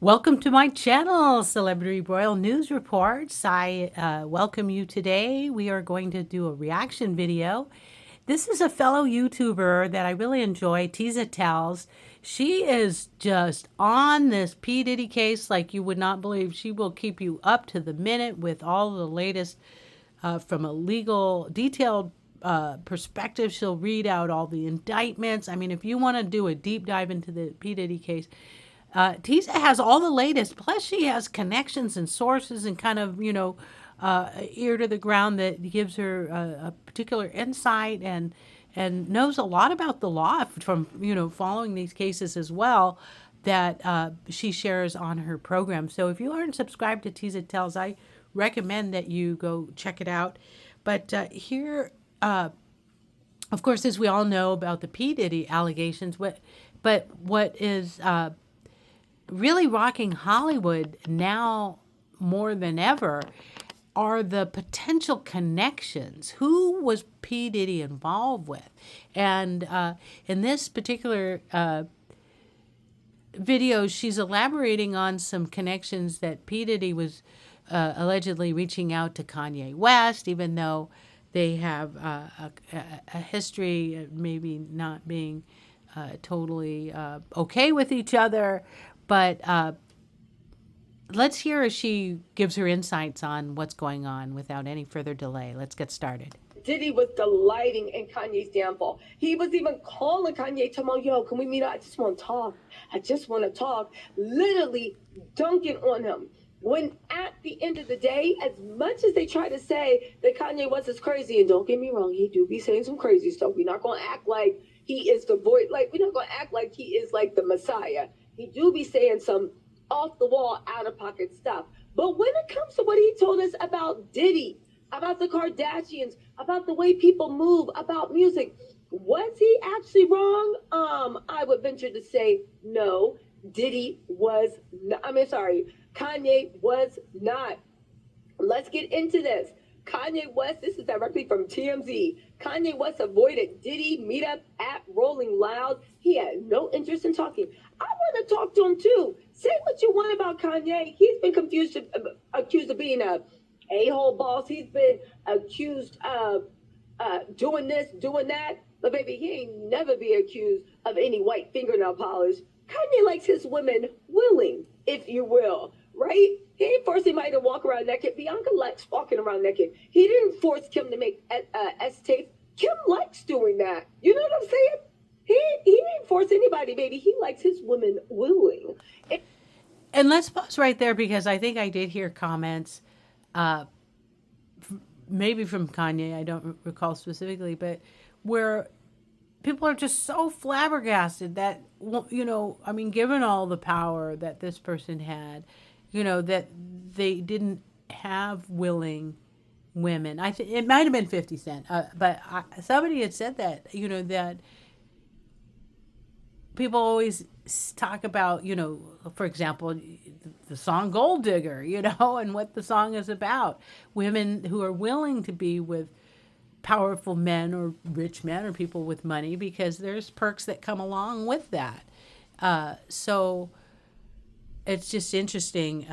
Welcome to my channel, Celebrity Royal News Reports. I welcome you today. We are going to do a reaction video. This is a fellow YouTuber that I really enjoy, Tisa Tells. She is just on this P Diddy case like you would not believe. She will keep you up to the minute with all the latest from a legal, detailed perspective. She'll read out all the indictments. I mean, if you want to do a deep dive into the P Diddy case, Tisa has all the latest. Plus, she has connections and sources and kind of, ear to the ground that gives her a particular insight and knows a lot about the law from, following these cases as well that she shares on her program. So if you aren't subscribed to Tisa Tells, I recommend that you go check it out. But here, of course, as we all know about the P. Diddy allegations, but what is really rocking Hollywood now more than ever are the potential connections. Who was P. Diddy involved with? And in this particular video, she's elaborating on some connections that P. Diddy was allegedly reaching out to Kanye West, even though they have a history of maybe not being totally okay with each other. But let's hear as she gives her insights on what's going on without any further delay. Let's get started. Diddy was delighting in Kanye's downfall. He was even calling Kanye, telling him, yo, can we meet up? I just want to talk. I just want to talk. Literally dunking on him. When at the end of the day, as much as they try to say that Kanye West is crazy, and don't get me wrong, he do be saying some crazy stuff. We're not going to act like he is the voice, like we're not going to act like he is like the Messiah. He do be saying some off the wall, out of pocket stuff. But when it comes to what he told us about Diddy, about the Kardashians, about the way people move, about music, was he actually wrong? I would venture to say no. Diddy was not, Kanye was not. Let's get into this. Kanye West, this is directly from TMZ. Kanye West avoided Diddy meetup at Rolling Loud. He had no interest in talking. I want to talk to him too. Say what you want about Kanye. He's been accused of being a a-hole boss. He's been accused of doing this, doing that. But baby, he ain't never be accused of any white fingernail polish. Kanye likes his women willing, if you will, right? He ain't forced anybody to walk around naked. Bianca likes walking around naked. He didn't force Kim to make S tapes. Kim likes doing that. You know what I'm saying? He didn't force anybody, baby. He likes his women willing. And let's pause right there because I think I did hear comments, maybe from Kanye, I don't recall specifically, but where people are just so flabbergasted that, given all the power that this person had, that they didn't have willing women. I think it might have been 50 Cent, but somebody had said that, that people always talk about, for example, the song Gold Digger, and what the song is about. Women who are willing to be with powerful men or rich men or people with money because there's perks that come along with that. So it's just interesting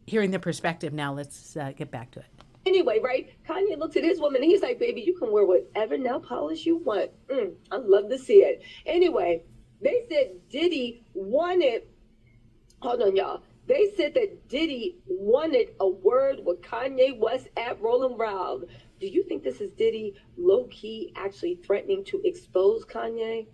hearing the perspective. Now let's get back to it. Anyway, right? Kanye looks at his woman and he's like, baby, you can wear whatever nail polish you want. I'd love to see it. Anyway, they said Diddy wanted, hold on, y'all. They said that Diddy wanted a word with Kanye West at Rolling Loud. Do you think this is Diddy low-key actually threatening to expose Kanye?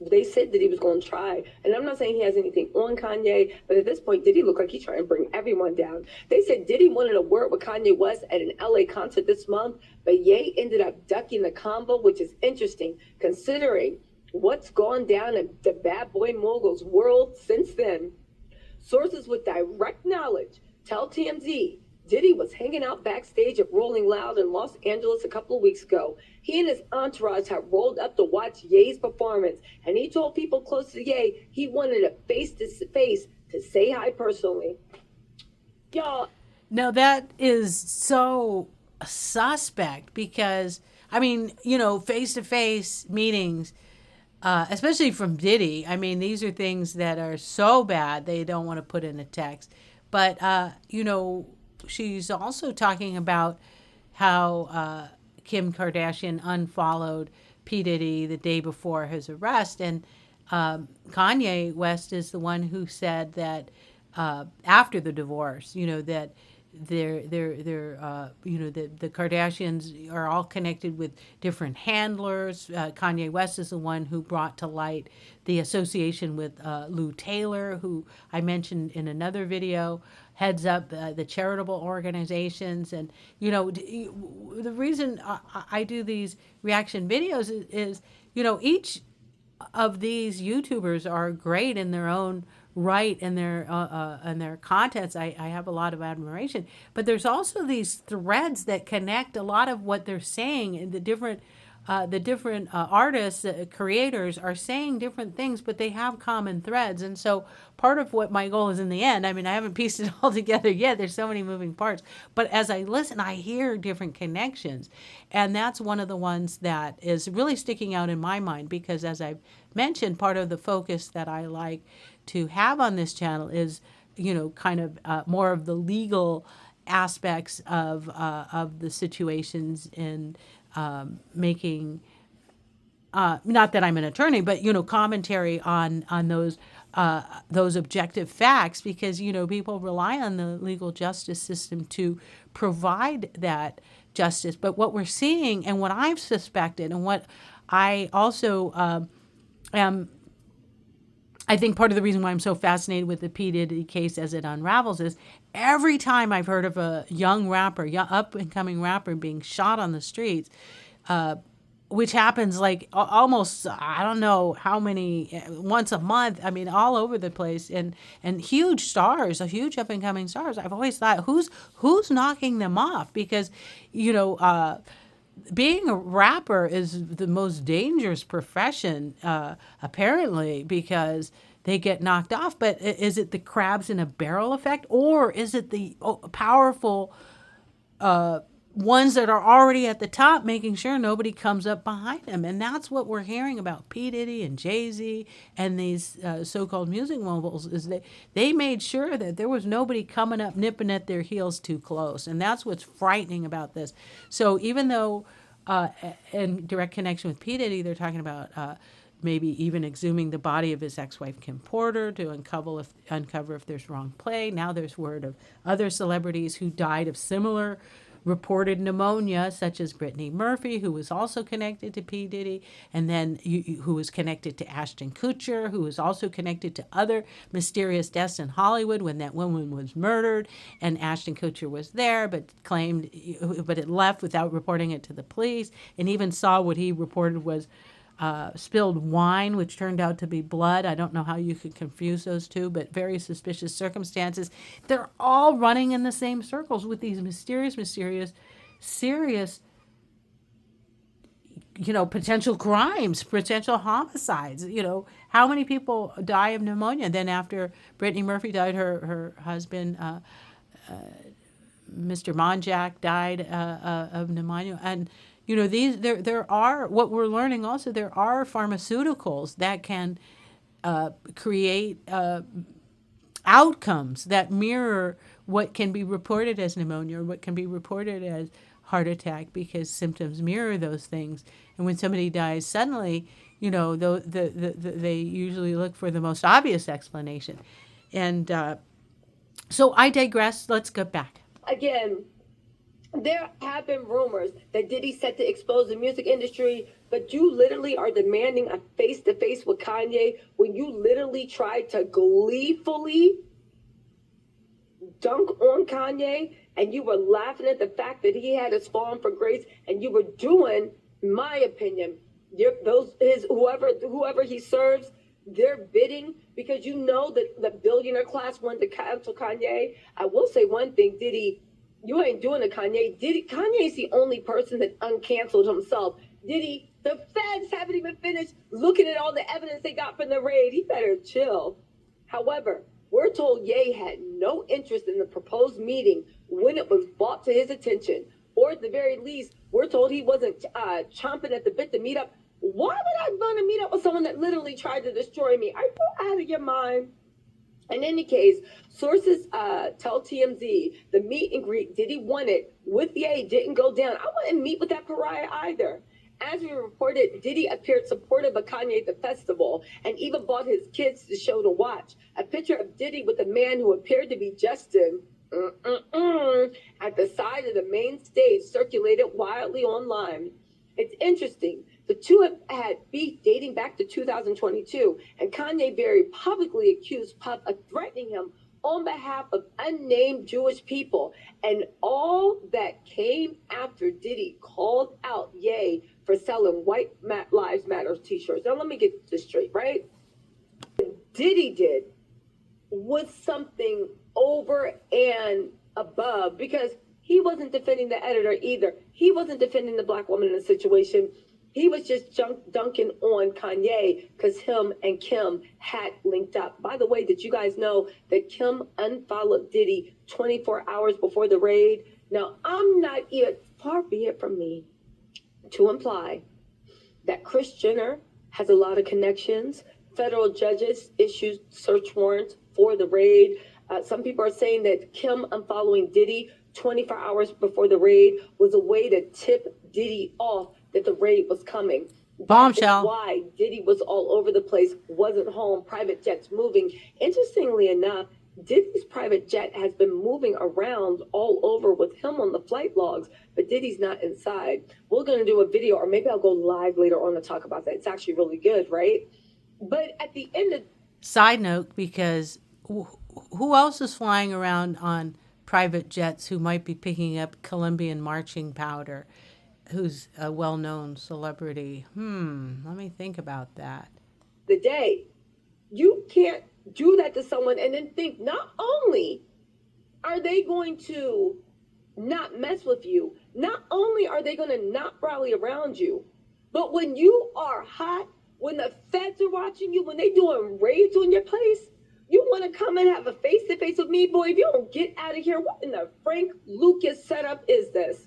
They said that he was going to try. And I'm not saying he has anything on Kanye, but at this point, Diddy looked like he's trying to bring everyone down. They said Diddy wanted a word with Kanye West at an LA concert this month, but Ye ended up ducking the convo, which is interesting considering what's gone down in the bad boy mogul's world since then. Sources with direct knowledge tell TMZ Diddy was hanging out backstage at Rolling Loud in Los Angeles a couple of weeks ago. He and his entourage had rolled up to watch Ye's performance, and he told people close to Ye he wanted a face-to-face to say hi personally. Y'all. Now that is so suspect because, face-to-face meetings, especially from Diddy. I mean, these are things that are so bad they don't want to put in a text. But, she's also talking about how Kim Kardashian unfollowed P. Diddy the day before his arrest. And Kanye West is the one who said that after the divorce, that the Kardashians are all connected with different handlers. Kanye West is the one who brought to light the association with Lou Taylor, who I mentioned in another video, heads up the charitable organizations. And the reason I do these reaction videos is each of these YouTubers are great in their own right and their contents. I have a lot of admiration, but there's also these threads that connect a lot of what they're saying, and the different artists, creators are saying different things, but they have common threads. And so part of what my goal is in the end, I mean, I haven't pieced it all together yet. There's so many moving parts, but as I listen, I hear different connections. And that's one of the ones that is really sticking out in my mind, because as I've mentioned, part of the focus that I like to have on this channel is, kind of more of the legal aspects of the situations, and making not that I'm an attorney, but commentary on those objective facts, because people rely on the legal justice system to provide that justice. But what we're seeing, and what I've suspected, and what I also am, I think part of the reason why I'm so fascinated with the P Diddy case as it unravels is every time I've heard of a young rapper, up and coming rapper, being shot on the streets, which happens like almost, I don't know how many, once a month. I mean, all over the place, and huge stars, huge up and coming stars. I've always thought, who's knocking them off? Because being a rapper is the most dangerous profession, apparently, because they get knocked off. But is it the crabs in a barrel effect, or is it the powerful ones that are already at the top, making sure nobody comes up behind them? And that's what we're hearing about P. Diddy and Jay-Z and these so-called music moguls, is they made sure that there was nobody coming up nipping at their heels too close. And that's what's frightening about this. So even though in direct connection with P. Diddy, they're talking about maybe even exhuming the body of his ex-wife Kim Porter to uncover if there's wrong play. Now there's word of other celebrities who died of similar reported pneumonia, such as Brittany Murphy, who was also connected to P. Diddy, and then who was connected to Ashton Kutcher, who was also connected to other mysterious deaths in Hollywood when that woman was murdered, and Ashton Kutcher was there, but it left without reporting it to the police, and even saw what he reported was spilled wine, which turned out to be blood. I don't know how you could confuse those two, but very suspicious circumstances. They're all running in the same circles with these mysterious, serious, potential crimes, potential homicides. How many people die of pneumonia? Then after Brittany Murphy died, her husband, Mr. Monjack, died of pneumonia. And there are, what we're learning also, there are pharmaceuticals that can create outcomes that mirror what can be reported as pneumonia, or what can be reported as heart attack, because symptoms mirror those things. And when somebody dies suddenly, they usually look for the most obvious explanation. And so I digress. Let's go back. Again, there have been rumors that Diddy set to expose the music industry, but you literally are demanding a face-to-face with Kanye when you literally tried to gleefully dunk on Kanye, and you were laughing at the fact that he had his fallen for grace, and you were doing, in my opinion, whoever he serves, their bidding, because you know that the billionaire class wanted to cancel Kanye. I will say one thing, Diddy, you ain't doing it, Kanye. Kanye's the only person that uncanceled himself. Diddy, the feds haven't even finished looking at all the evidence they got from the raid. He better chill. However, we're told Ye had no interest in the proposed meeting when it was brought to his attention. Or at the very least, we're told he wasn't chomping at the bit to meet up Why would I want to meet up with someone that literally tried to destroy me? Are you out of your mind? In any case, sources tell TMZ the meet and greet Diddy wanted with Ye didn't go down. I wouldn't meet with that pariah either. As we reported, Diddy appeared supportive of Kanye at the festival and even bought his kids the show to watch. A picture of Diddy with a man who appeared to be Justin at the side of the main stage circulated wildly online. It's interesting. The two have had beef dating back to 2022, and Kanye very publicly accused Puff of threatening him on behalf of unnamed Jewish people. And all that came after Diddy called out Ye for selling White Lives Matter t-shirts. Now let me get this straight, right? What Diddy did was something over and above, because he wasn't defending the editor either. He wasn't defending the black woman in the situation. He was just dunking on Kanye because him and Kim had linked up. By the way, did you guys know that Kim unfollowed Diddy 24 hours before the raid? Now, I'm not even, far be it from me to imply that Kris Jenner has a lot of connections. Federal judges issued search warrants for the raid. Some people are saying that Kim unfollowing Diddy 24 hours before the raid was a way to tip Diddy off that the raid was coming. Bombshell. That's why Diddy was all over the place, wasn't home, private jets moving. Interestingly enough, Diddy's private jet has been moving around all over with him on the flight logs, but Diddy's not inside. We're going to do a video, or maybe I'll go live later on to talk about that. It's actually really good, right? But at the end of... Side note, because who else is flying around on private jets who might be picking up Colombian marching powder, who's a well-known celebrity? Let me think about that. The day, you can't do that to someone and then think not only are they going to not mess with you, not only are they going to not rally around you, but when you are hot, when the feds are watching you, when they doing raids on your place, you want to come and have a face-to-face with me? Boy, if you don't get out of here, what in the Frank Lucas setup is this?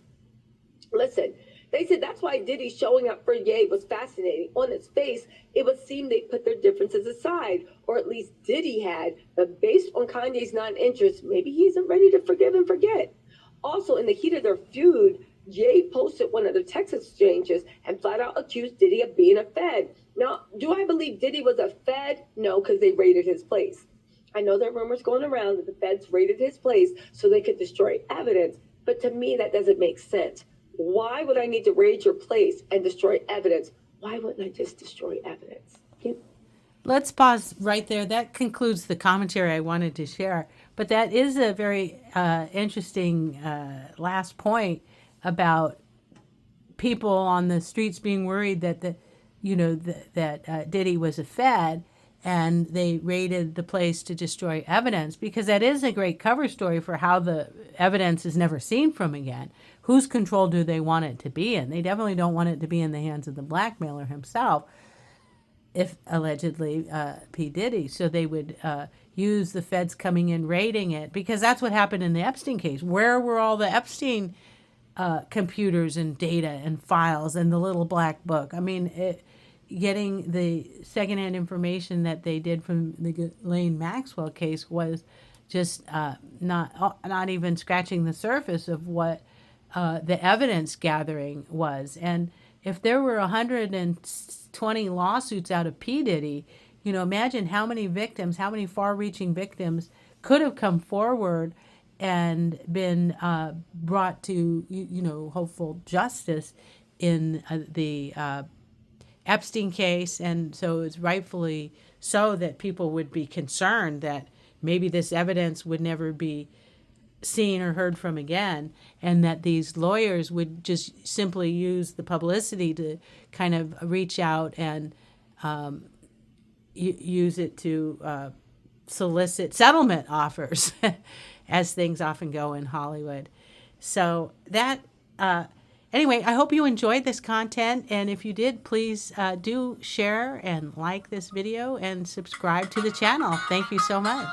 Listen, they said that's why Diddy showing up for Ye was fascinating. On its face, it would seem they put their differences aside, or at least Diddy had, but based on Kanye's non-interest, maybe he isn't ready to forgive and forget. Also, in the heat of their feud, Ye posted one of the text exchanges and flat out accused Diddy of being a Fed. Now, do I believe Diddy was a Fed? No, because they raided his place. I know there are rumors going around that the feds raided his place so they could destroy evidence, but to me that doesn't make sense. Why would I need to raid your place and destroy evidence? Why wouldn't I just destroy evidence? Let's pause right there. That concludes the commentary I wanted to share. But that is a very interesting last point about people on the streets being worried that that Diddy was a Fed, and they raided the place to destroy evidence, because that is a great cover story for how the evidence is never seen from again. Whose control do they want it to be in? They definitely don't want it to be in the hands of the blackmailer himself, if allegedly P Diddy. So they would use the feds coming in raiding it, because that's what happened in the Epstein case. Where were all the Epstein computers and data and files and the little black book? I mean, getting the secondhand information that they did from the Ghislaine Maxwell case was just not even scratching the surface of what the evidence gathering was. And if there were 120 lawsuits out of P Diddy, imagine how many victims, how many far-reaching victims could have come forward and been brought to, hopeful justice in the Epstein case. And so it's rightfully so that people would be concerned that maybe this evidence would never be seen or heard from again, and that these lawyers would just simply use the publicity to kind of reach out and use it to solicit settlement offers, as things often go in Hollywood. So that, anyway, I hope you enjoyed this content, and if you did, please do share and like this video and subscribe to the channel. Thank you so much.